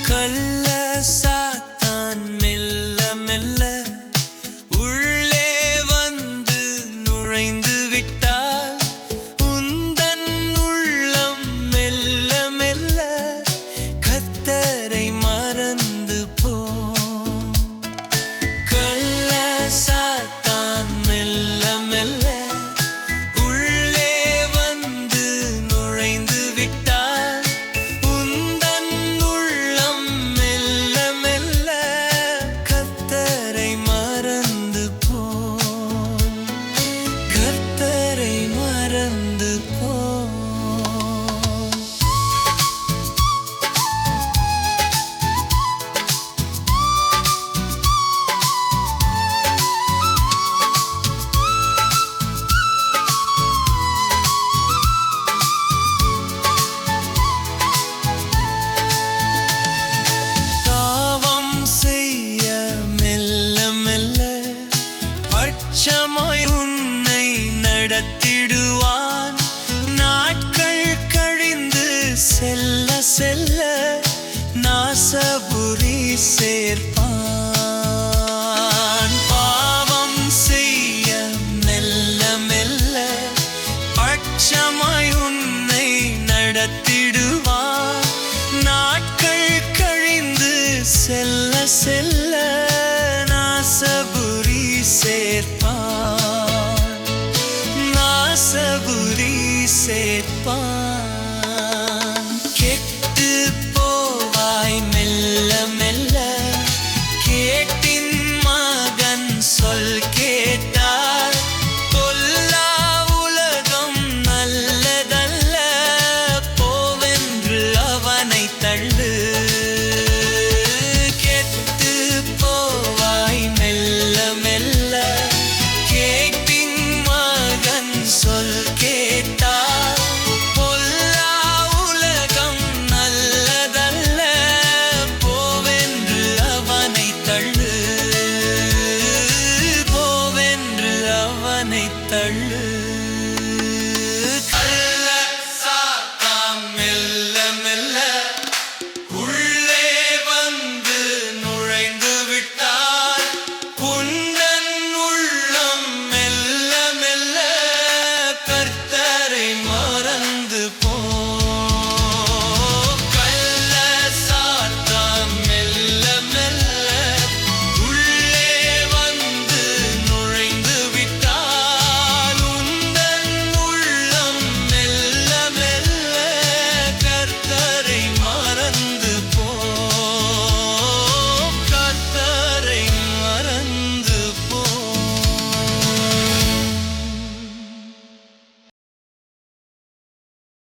கள்ள சாத்தான் மெல்ல மெல்ல உள்ளே வந்து நுழைந்து விட்டால் உந்தன் உள்ளம் மெல்ல மெல்ல கர்த்தரை மறந்து போ. கள்ள சாத்தான் மெல்ல மெல்ல உள்ளே வந்து நுழைந்து விட்டால் உந்தன் உள்ளம் மெல்ல மெல்ல கர்த்தரை மறந்து போ. கர்த்தரை மறந்து போ. பாவம் செய்ய மெல்ல மெல்ல பட்சமாய் உன்னை நடத்திடுவான். நாட்கள் கழிந்து செல்ல செல்ல நாசபுரி சேர்ப்பான். பாவம் செய்ய மெல்ல மெல்ல பட்சமாய் உன்னை நடத்திடுவான். நாட்கள் கழிந்து செல்ல செல்ல நாசபுரி சேர்ப்பான். நாசபுரி சேர்ப்பான். கெட்டு போவாய் மெல்ல மெல்ல கேட்டின் மகன் சொல் கேட்டார். பொல்லா உலகம் நல்லதல்ல போவென்று அவனை தள்ளு. கெட்டு போவாய் மெல்ல மெல்ல கேட்டின் மகன் சொல் கேட்டார். பொல்லா உலகம் நல்லதல்ல போவென்று அவனை தள்ளு. போவென்று அவனை தள்ளு. கள்ள சாத்தான் மெல்ல மெல்ல உள்ளே வந்து நுழைந்து விட்டால் உந்தன் உள்ளம் மெல்ல மெல்ல கர்த்தரை மறந்து போ.